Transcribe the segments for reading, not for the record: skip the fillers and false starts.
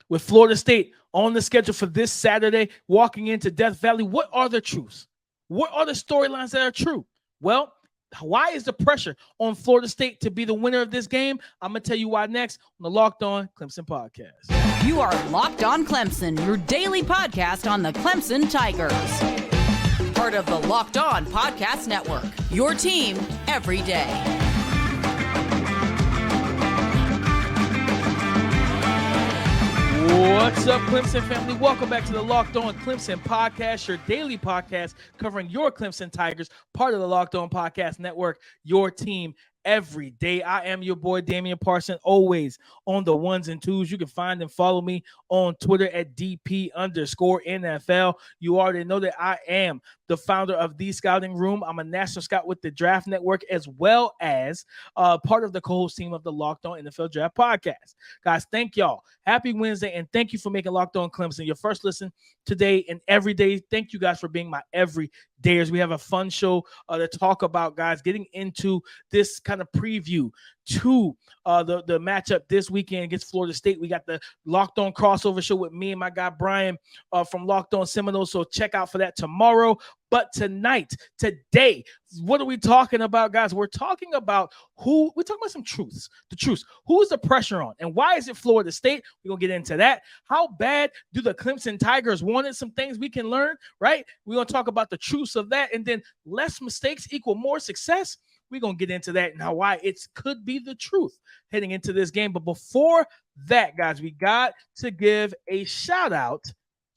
with Florida State on the schedule for this Saturday, walking into Death Valley. What are the truths? What are the storylines that are true? Well, why is the pressure on Florida State to be the winner of this game? I'm going to tell you why next on the Locked On Clemson podcast. You are Locked On Clemson, your daily podcast on the Clemson Tigers. Part of the Locked On Podcast Network, your team every day. What's up, Clemson family? Welcome back to the Locked On Clemson podcast, your daily podcast covering your Clemson Tigers, part of the Locked On Podcast Network, your team every day. I am your boy, Damian Parson, always on the ones and twos. You can find and follow me on Twitter at DP_NFL. You already know that I am the founder of The Scouting Room. I'm a national scout with the Draft Network, as well as part of the co-host team of the Locked On NFL Draft podcast. Guys, thank y'all. Happy Wednesday, and thank you for making Locked On Clemson your first listen today and every day. Thank you guys for being my everydayers. We have a fun show to talk about, guys, getting into this kind of preview to the matchup this weekend against Florida State. We got the Locked On crossover show with me and my guy Brian from Locked On Seminoles, so check out for that tomorrow. But today, what are we talking about, guys? We're talking about some truths. The truths. Who is the pressure on? And why is it Florida State? We're going to get into that. How bad do the Clemson Tigers want it? Some things we can learn, right? We're going to talk about the truths of that. And then less mistakes equal more success. We're going to get into that and why it could be the truth heading into this game. But before that, guys, we got to give a shout out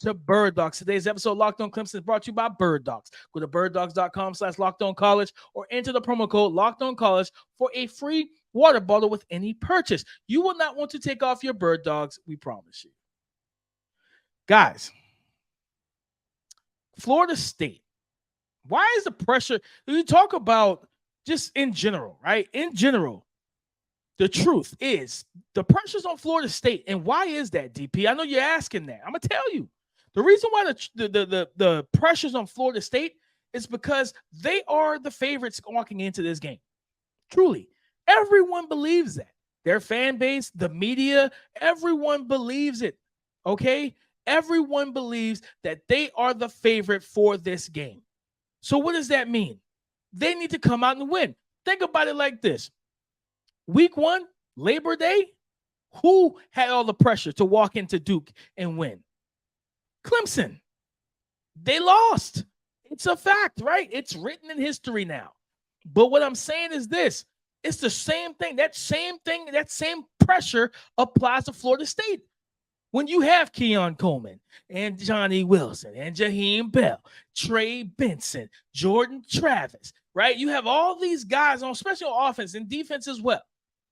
to Bird Dogs. Today's episode of Locked On Clemson is brought to you by Bird Dogs. Go to birddogs.com/LockedOnCollege or enter the promo code LockedOnCollege for a free water bottle with any purchase. You will not want to take off your Bird Dogs, we promise you. Guys, Florida State. Why is the pressure? You talk about just in general, right? In general, the truth is the pressure's on Florida State. And why is that, DP? I know you're asking that. I'm going to tell you. The reason why the pressure's on Florida State is because they are the favorites walking into this game. Truly. Everyone believes that. Their fan base, the media, everyone believes it. Okay? Everyone believes that they are the favorite for this game. So what does that mean? They need to come out and win. Think about it like this. Week 1, Labor Day, who had all the pressure to walk into Duke and win? Clemson. They lost. It's a fact, right? It's written in history now. But what I'm saying is this. It's the same thing. That same pressure applies to Florida State. When you have Keon Coleman and Johnny Wilson and Jaheim Bell, Trey Benson, Jordan Travis, right? You have all these guys on special offense and defense as well.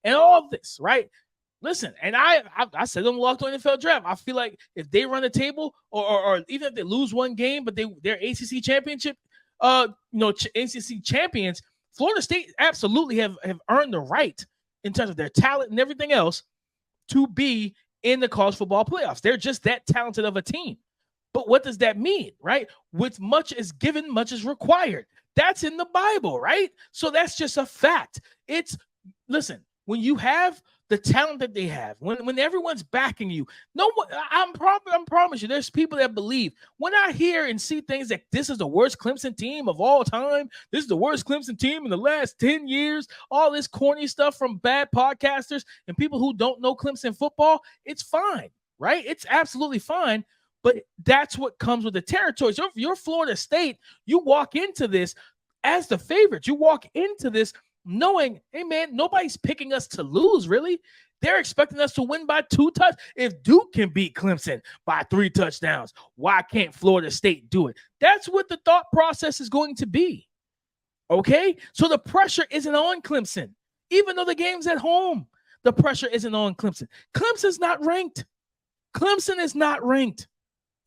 And all of this, right? Listen, and I said them Locked On NFL Draft. I feel like if they run the table or even if they lose one game, but they're ACC championship, ACC champions, Florida State absolutely have earned the right in terms of their talent and everything else to be in the college football playoffs. They're just that talented of a team. But what does that mean, right? With much is given, much is required. That's in the Bible, right? So that's just a fact. Listen, when you have the talent that they have, when everyone's backing you, no one, I promise you, there's people that believe. When I hear and see things like this is the worst Clemson team of all time, this is the worst Clemson team in the last 10 years, all this corny stuff from bad podcasters and people who don't know Clemson football, it's fine, right? It's absolutely fine. But that's what comes with the territory. So if you're Florida State, you walk into this as the favorite. You walk into this knowing, hey, man, nobody's picking us to lose, really. They're expecting us to win by 2 touchdowns. If Duke can beat Clemson by 3 touchdowns, why can't Florida State do it? That's what the thought process is going to be, okay? So the pressure isn't on Clemson. Even though the game's at home, the pressure isn't on Clemson. Clemson's not ranked. Clemson is not ranked.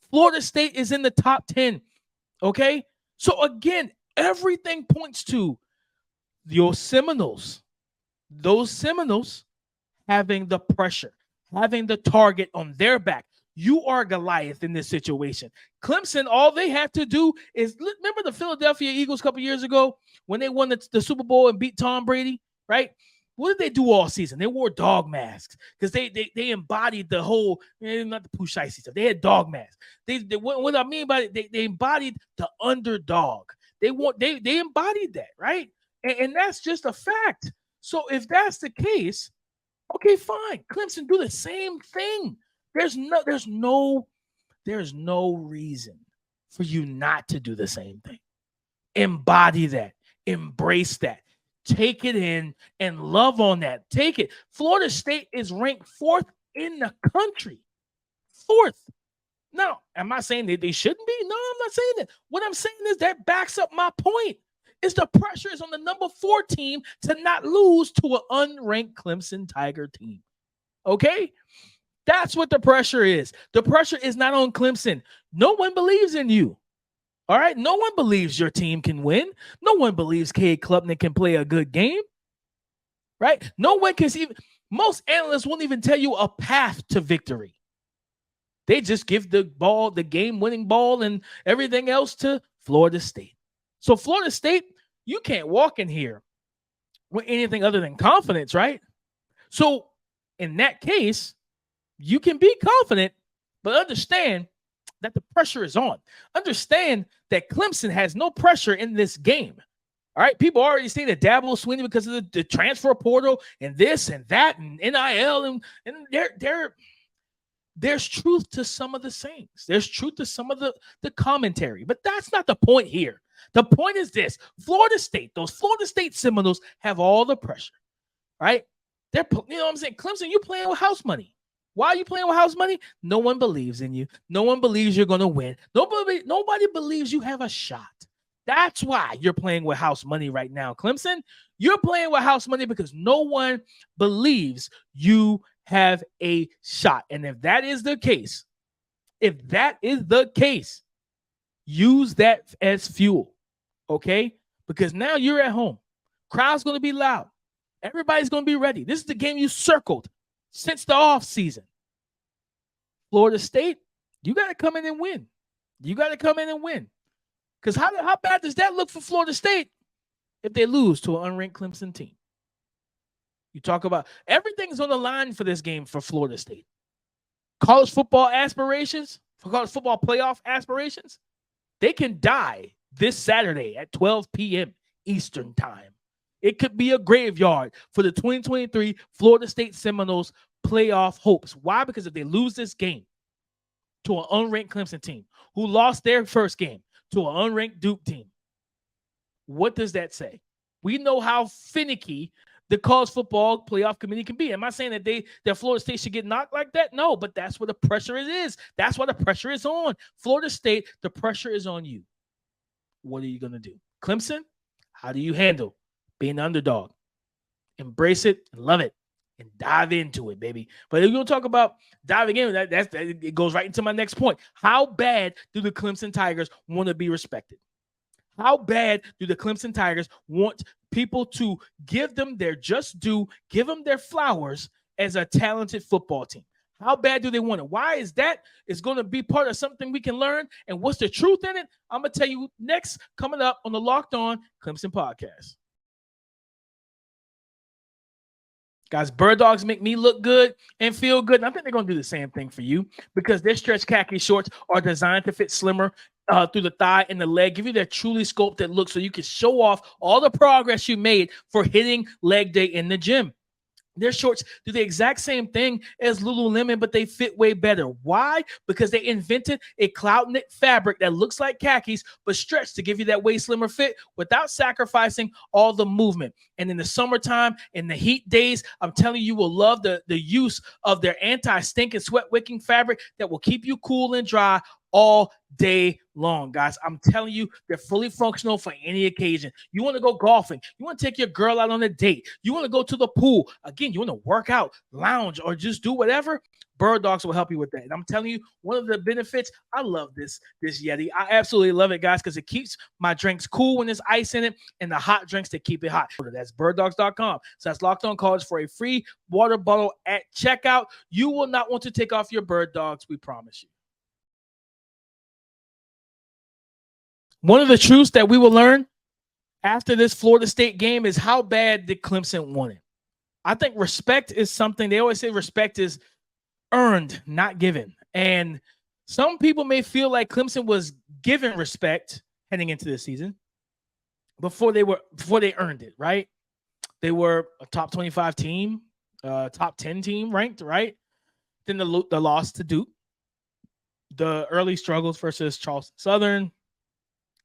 Florida State is in the top 10, okay? So, again, everything points to your Seminoles, those Seminoles having the pressure, having the target on their back. You are Goliath in this situation. Clemson, all they have to do is, remember the Philadelphia Eagles a couple years ago when they won the Super Bowl and beat Tom Brady, right? What did they do all season? They wore dog masks because they embodied the whole, not the Pooh Shiesty stuff. They had dog masks. What I mean by it, they embodied the underdog. They embodied that, right? And that's just a fact. So if that's the case, okay, fine. Clemson, do the same thing. There's no reason for you not to do the same thing. Embody that. Embrace that. Take it in and love on that. Take it. Florida State is ranked 4th in the country. 4th. Now, am I saying that they shouldn't be? No, I'm not saying that. What I'm saying is that backs up my point. Is the pressure is on the number 4 team to not lose to an unranked Clemson Tiger team. Okay? That's what the pressure is. The pressure is not on Clemson. No one believes in you. All right? No one believes your team can win. No one believes Cade Klubnik can play a good game. Right? No one can see. Most analysts won't even tell you a path to victory. They just give the ball, the game-winning ball, and everything else to Florida State. So Florida State, you can't walk in here with anything other than confidence, right? So in that case, you can be confident, but understand that the pressure is on. Understand that Clemson has no pressure in this game. All right, people already saying that Dabo Swinney because of the transfer portal and this and that and NIL and there's truth to some of the sayings. There's truth to some of the commentary, but that's not the point here. The point is this: Florida State, those Florida State Seminoles have all the pressure, right? They're, what I'm saying? Clemson, you playing with house money. Why are you playing with house money? No one believes in you. No one believes you're going to win. Nobody believes you have a shot. That's why you're playing with house money right now, Clemson. You're playing with house money because no one believes you have a shot. And if that is the case, use that as fuel, okay? Because now you're at home. Crowd's going to be loud. Everybody's going to be ready. This is the game you circled since the offseason. Florida State, you got to come in and win. You got to come in and win. Because how bad does that look for Florida State if they lose to an unranked Clemson team? You talk about everything's on the line for this game for Florida State. College football aspirations, for college football playoff aspirations, they can die this Saturday at 12 p.m. Eastern time. It could be a graveyard for the 2023 Florida State Seminoles playoff hopes. Why? Because if they lose this game to an unranked Clemson team who lost their first game to an unranked Duke team, what does that say? We know how finicky the college football playoff committee can be. Am I saying that Florida State should get knocked like that? No, but that's where the pressure is. That's why the pressure is on. Florida State, the pressure is on you. What are you going to do? Clemson, how do you handle being the underdog? Embrace it and love it and dive into it, baby. But if you're going to talk about diving in, it goes right into my next point. How bad do the Clemson Tigers want to be respected? How bad do the Clemson Tigers want people to give them their just due, give them their flowers as a talented football team? How bad do they want it? Why is that? It's going to be part of something we can learn. And what's the truth in it? I'm going to tell you next, coming up on the Locked On Clemson podcast. Guys, Bird Dogs make me look good and feel good. And I think they're going to do the same thing for you because their stretch khaki shorts are designed to fit slimmer through the thigh and the leg, give you that truly sculpted look so you can show off all the progress you made for hitting leg day in the gym. Their shorts do the exact same thing as Lululemon, but they fit way better. Why? Because they invented a cloud knit fabric that looks like khakis, but stretched to give you that way slimmer fit without sacrificing all the movement. And in the summertime, in the heat days, I'm telling you, you will love the use of their anti-stink and sweat wicking fabric that will keep you cool and dry all day long, guys. I'm telling you, they're fully functional for any occasion. You want to go golfing. You want to take your girl out on a date. You want to go to the pool. Again, you want to work out, lounge, or just do whatever. Bird Dogs will help you with that. And I'm telling you, one of the benefits, I love this Yeti. I absolutely love it, guys, because it keeps my drinks cool when there's ice in it and the hot drinks to keep it hot. That's birddogs.com. So that's Locked On College for a free water bottle at checkout. You will not want to take off your Bird Dogs, we promise you. One of the truths that we will learn after this Florida State game is how bad did Clemson want it? I think respect is something, they always say respect is earned, not given. And some people may feel like Clemson was given respect heading into this season before they earned it, right? They were a top 25 team, top 10 team ranked, right? Then the loss to Duke, the early struggles versus Charleston Southern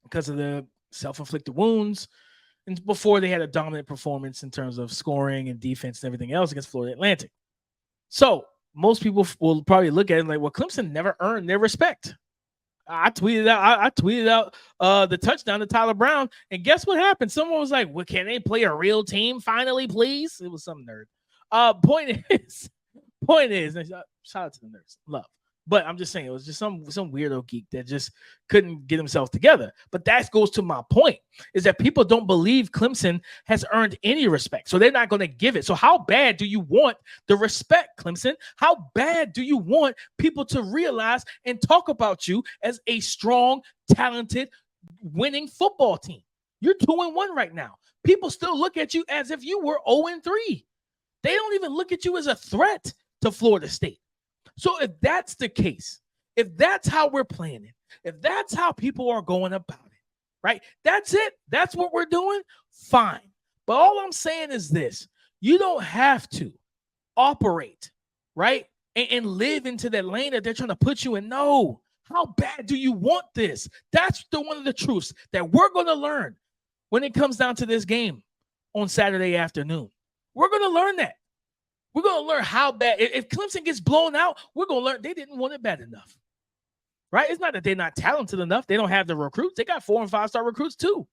because of the self-inflicted wounds, and before they had a dominant performance in terms of scoring and defense and everything else against Florida Atlantic. So most people will probably look at it like, well, Clemson never earned their respect. I tweeted out the touchdown to Tyler Brown, and guess what happened? Someone was like, well, can they play a real team finally, please? It was some nerd. Point is, shout out to the nerds. Love. But I'm just saying, it was just some weirdo geek that just couldn't get himself together. But that goes to my point, is that people don't believe Clemson has earned any respect. So they're not going to give it. So how bad do you want the respect, Clemson? How bad do you want people to realize and talk about you as a strong, talented, winning football team? You're 2-1 right now. People still look at you as if you were 0-3. They don't even look at you as a threat to Florida State. So if that's the case, if that's how we're playing it, if that's how people are going about it, right? That's it. That's what we're doing. Fine. But all I'm saying is this: you don't have to operate, right? And live into that lane that they're trying to put you in. No. How bad do you want this? That's one of the truths that we're going to learn when it comes down to this game on Saturday afternoon. We're going to learn that. We're going to learn how bad. If Clemson gets blown out, we're going to learn they didn't want it bad enough, right? It's not that they're not talented enough. They don't have the recruits. They got 4- and 5-star recruits too.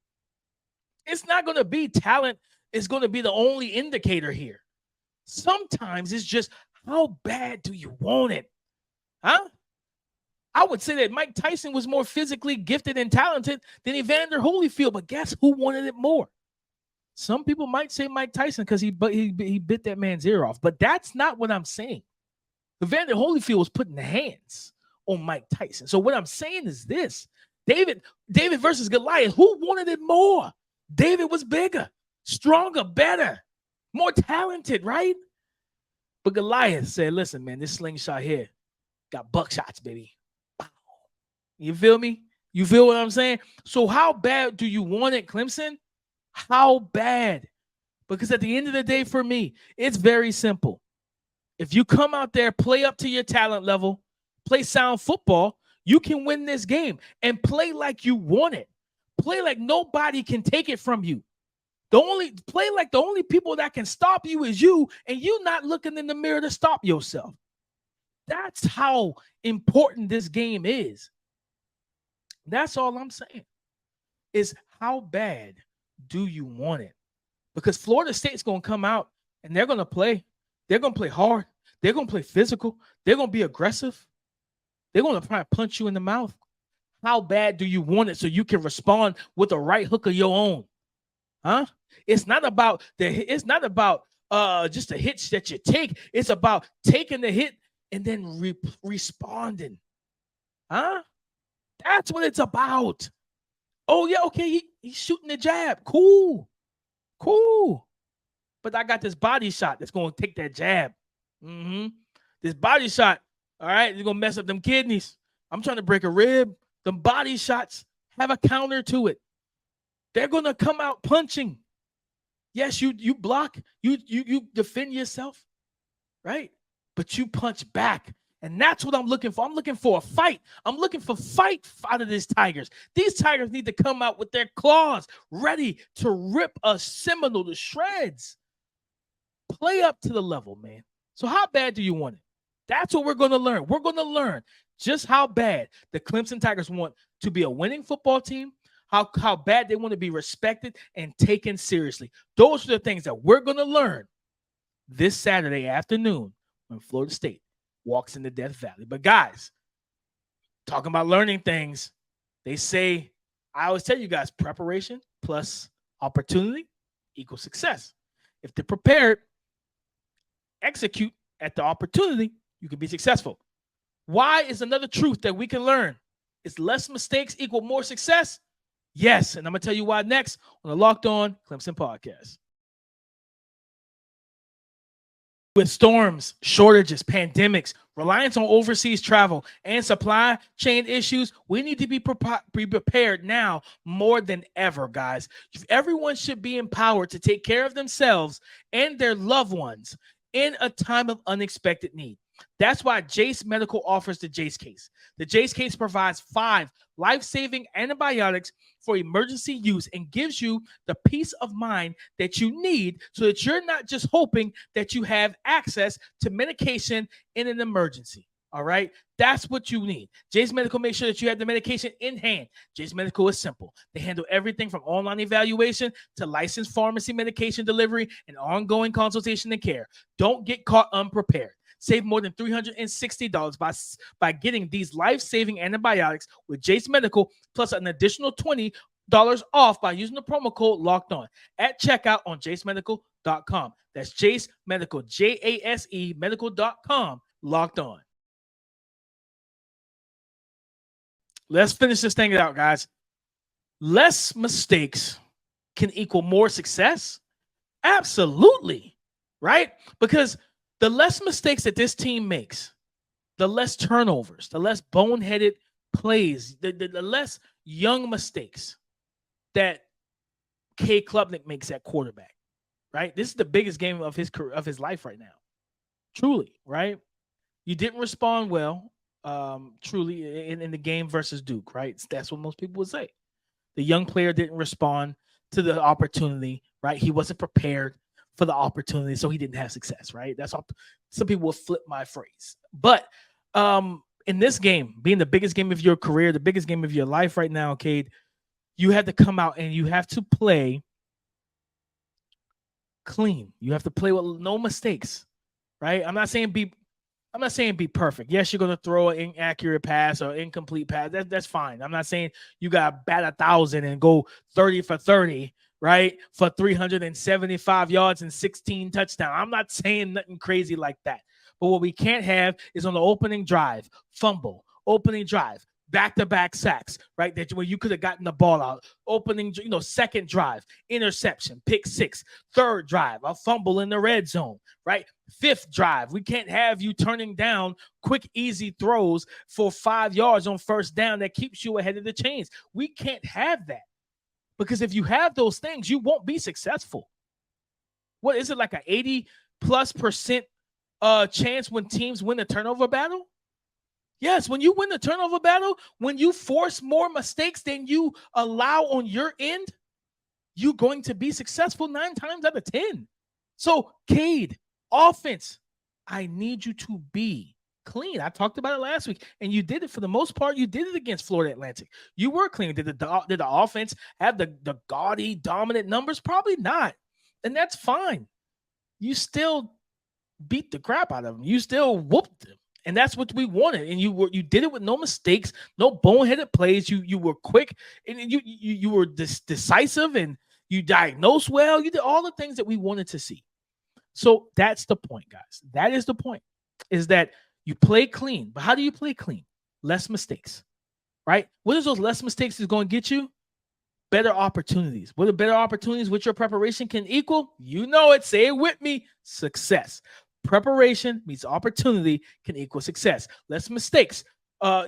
It's not going to be talent. It's going to be the only indicator here. Sometimes it's just, how bad do you want it? Huh? I would say that Mike Tyson was more physically gifted and talented than Evander Holyfield, but guess who wanted it more? Some people might say Mike Tyson because he bit that man's ear off, but that's not what I'm saying. Evander Holyfield was putting the hands on Mike Tyson. So what I'm saying is this: David versus Goliath. Who wanted it more? David was bigger, stronger, better, more talented, right? But Goliath said, listen, man, this slingshot here got buckshots, baby. You feel me? You feel what I'm saying? So how bad do you want it, Clemson? How bad? Because at the end of the day, for me, it's very simple. If you come out there, play up to your talent level, play sound football, you can win this game, and play like you want it. Play like nobody can take it from you. Play like the only people that can stop you is you, and you not looking in the mirror to stop yourself. That's how important this game is. That's all I'm saying. Is how bad do you want it? Because Florida State's going to come out and they're going to play. They're going to play hard. They're going to play physical. They're going to be aggressive. They're going to try to punch you in the mouth. How bad do you want it so you can respond with a right hook of your own? Huh? It's not about just the hits that you take. It's about taking the hit and then responding. Huh? That's what it's about. Oh, yeah, okay, he's shooting the jab. Cool. But I got this body shot that's going to take that jab. This body shot, all right, you're going to mess up them kidneys. I'm trying to break a rib. Them body shots have a counter to it. They're going to come out punching. Yes, you block. You defend yourself, right? But you punch back. And that's what I'm looking for. I'm looking for a fight. I'm looking for fight out of these Tigers. These Tigers need to come out with their claws ready to rip a Seminole to shreds. Play up to the level, man. So how bad do you want it? That's what we're going to learn. We're going to learn just how bad the Clemson Tigers want to be a winning football team, how bad they want to be respected and taken seriously. Those are the things that we're going to learn this Saturday afternoon when Florida State walks into Death Valley. But guys, talking about learning things, they say, I always tell you guys, preparation plus opportunity equals success. If they're prepared, execute at the opportunity, you can be successful. Why is another truth that we can learn? Is less mistakes equal more success? Yes, and I'm going to tell you why next on the Locked On Clemson podcast. With storms, shortages, pandemics, reliance on overseas travel, and supply chain issues, we need to be prepared now more than ever, guys. Everyone should be empowered to take care of themselves and their loved ones in a time of unexpected need. That's why Jace Medical offers the Jace case. The Jace case provides 5 life-saving antibiotics for emergency use and gives you the peace of mind that you need so that you're not just hoping that you have access to medication in an emergency. All right. That's what you need. Jace Medical makes sure that you have the medication in hand. Jace Medical is simple. They handle everything from online evaluation to licensed pharmacy medication delivery and ongoing consultation and care. Don't get caught unprepared. Save more than $360 by getting these life-saving antibiotics with Jace Medical, plus an additional $20 off by using the promo code Locked On at checkout on JaceMedical.com. That's Jace Medical, JASE Medical.com. Locked On. Let's finish this thing out, guys. Less mistakes can equal more success. Absolutely, right? Because the less mistakes that this team makes, the less turnovers, the less boneheaded plays, the less young mistakes that K. Klubnik makes at quarterback, right? This is the biggest game of his career, of his life right now. Truly, right? You didn't respond well, truly, in the game versus Duke, right? That's what most people would say. The young player didn't respond to the opportunity, right? He wasn't prepared for the opportunity, so he didn't have success, right? That's all. Some people will flip my phrase. But in this game, being the biggest game of your career, the biggest game of your life right now, Cade, you have to come out and you have to play clean. You have to play with no mistakes, right? I'm not saying be perfect. Yes, you're going to throw an inaccurate pass or incomplete pass. That's fine. I'm not saying you got to bat 1,000 and go 30 for 30, right, for 375 yards and 16 touchdowns. I'm not saying nothing crazy like that. But what we can't have is on the opening drive, fumble, opening drive, back-to-back sacks, right, that where you could have gotten the ball out. Opening, second drive, interception, pick 6. Third drive, a fumble in the red zone, right? Fifth drive, we can't have you turning down quick, easy throws for 5 yards on first down that keeps you ahead of the chains. We can't have that. Because if you have those things, you won't be successful. What is it, like an 80+% chance when teams win the turnover battle? Yes, when you win the turnover battle, when you force more mistakes than you allow on your end, you're going to be successful 9 times out of 10. So, Cade, offense, I need you to be clean. I talked about it last week, and you did it for the most part. You did it against Florida Atlantic. You were clean. Did the offense have the gaudy, dominant numbers? Probably not, and that's fine. You still beat the crap out of them. You still whooped them, and that's what we wanted. And you did it with no mistakes, no boneheaded plays. You were quick, and you were decisive, and you diagnosed well. You did all the things that we wanted to see. So that's the point, guys. That is the point, is that you play clean. But how do you play clean? Less mistakes, right? What is those less mistakes is going to get you? Better opportunities. What are better opportunities with your preparation can equal? You know it. Say it with me. Success. Preparation meets opportunity can equal success. Less mistakes,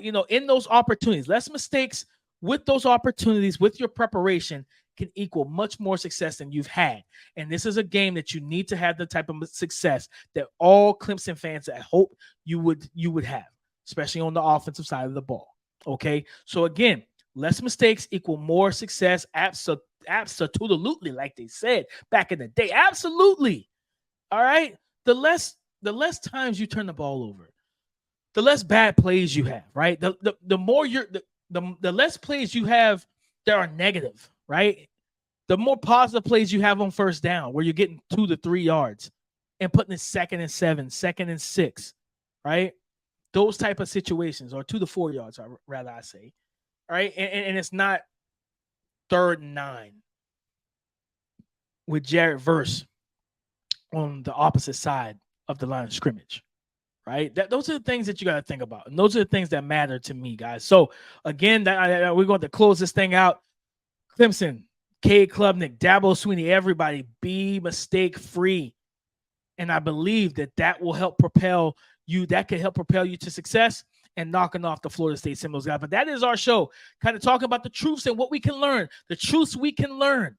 in those opportunities. Less mistakes with those opportunities, with your preparation, can equal much more success than you've had. And this is a game that you need to have the type of success that all Clemson fans I hope you would have, especially on the offensive side of the ball. Okay, so again, less mistakes equal more success. Absolutely, like they said back in the day. Absolutely. All right. The less times you turn the ball over, the less bad plays you have. Right. The more the less plays you have that are negative. Right. The more positive plays you have on first down, where you're getting 2 to 3 yards and putting it 2nd and 7, 2nd and 6. Right. Those type of situations, or 2 to 4 yards, rather I say. All right. And it's not 3rd and 9 with Jared Verse on the opposite side of the line of scrimmage. Right. Those are the things that you got to think about. And those are the things that matter to me, guys. So again, we're going to close this thing out. Clemson, Cade Klubnik, Dabo Swinney, everybody be mistake free. And I believe that will help propel you. That can help propel you to success and knocking off the Florida State Seminoles guy. But that is our show, kind of talking about the truths and what we can learn, the truths we can learn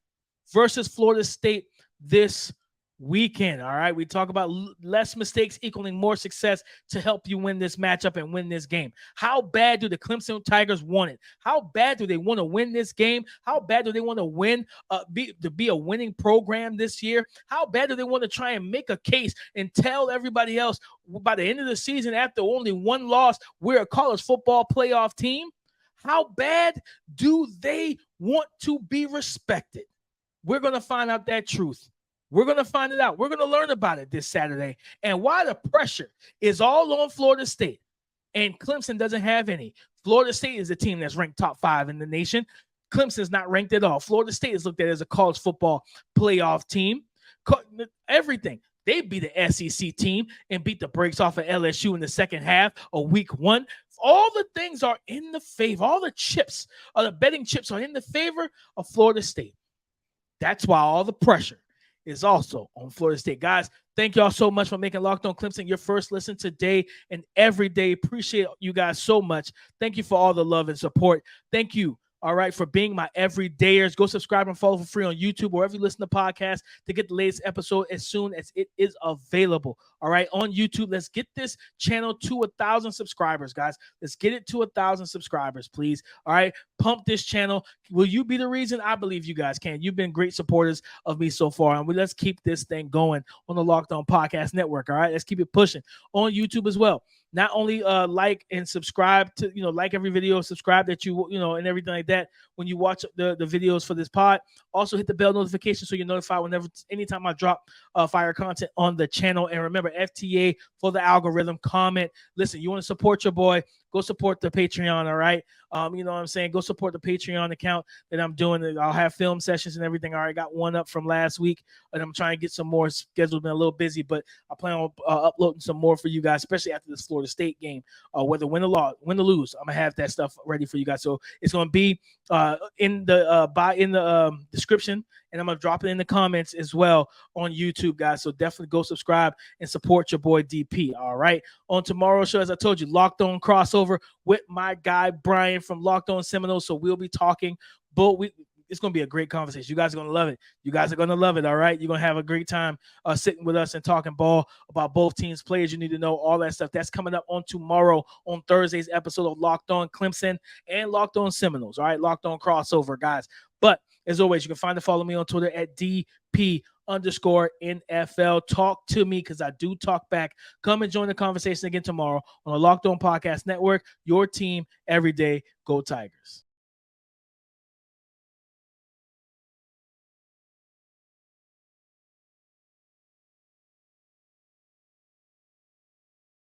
versus Florida State this weekend. All right. We talk about less mistakes equaling more success to help you win this matchup and win this game. How bad do the Clemson Tigers want it? How bad do they want to win this game? How bad do they want to win, to be a winning program this year? How bad do they want to try and make a case and tell everybody else by the end of the season, after only one loss, we're a college football playoff team? How bad do they want to be respected? We're going to find out that truth. We're going to find it out. We're going to learn about it this Saturday and why the pressure is all on Florida State and Clemson doesn't have any. Florida State is a team that's ranked top 5 in the nation. Clemson's not ranked at all. Florida State is looked at as a college football playoff team. Everything. They beat the SEC team and beat the brakes off of LSU in the second half of week 1. All the things are in the favor. All the chips, the betting chips are in the favor of Florida State. That's why all the pressure is also on Florida State. Guys, thank y'all so much for making Locked On Clemson your first listen today and every day. Appreciate you guys so much. Thank you for all the love and support. Thank you, all right, for being my everydayers. Go subscribe and follow for free on YouTube, wherever you listen to podcasts, to get the latest episode as soon as it is available. All right, on YouTube, let's get this channel to 1,000 subscribers, guys. Let's get it to 1,000 subscribers, please. All right, pump this channel. Will you be the reason? I believe you guys can. You've been great supporters of me so far, and let's keep this thing going on the Locked On Podcast Network. All right, let's keep it pushing on YouTube as well. Not only like and subscribe to, like every video, subscribe that and everything like that when you watch the videos for this pod. Also hit the bell notification so you're notified anytime I drop fire content on the channel. And remember, FTA for the algorithm. Comment. Listen, you want to support your boy, go support the Patreon, all right? You know what I'm saying? Go support the Patreon account that I'm doing. I'll have film sessions and everything. I already got one up from last week, and I'm trying to get some more scheduled. Been a little busy, but I plan on uploading some more for you guys, especially after this Florida State game. Whether win or lose, I'm gonna have that stuff ready for you guys. So it's gonna be in the description, and I'm gonna drop it in the comments as well on YouTube, guys. So definitely go subscribe and support your boy DP. All right. On tomorrow's show, as I told you, Locked On crossover with my guy Brian from Locked On Seminoles. So we'll be talking, but it's going to be a great conversation. You guys are going to love it. You guys are going to love it. All right. You're going to have a great time sitting with us and talking ball about both teams, players you need to know, all that stuff. That's coming up on tomorrow on Thursday's episode of Locked On Clemson and Locked On Seminoles. All right. Locked On crossover, guys. But as always, you can find and follow me on Twitter at DP_NFL. Talk to me because I do talk back. Come and join the conversation again tomorrow on the Locked On Podcast Network. Your team every day. Go Tigers.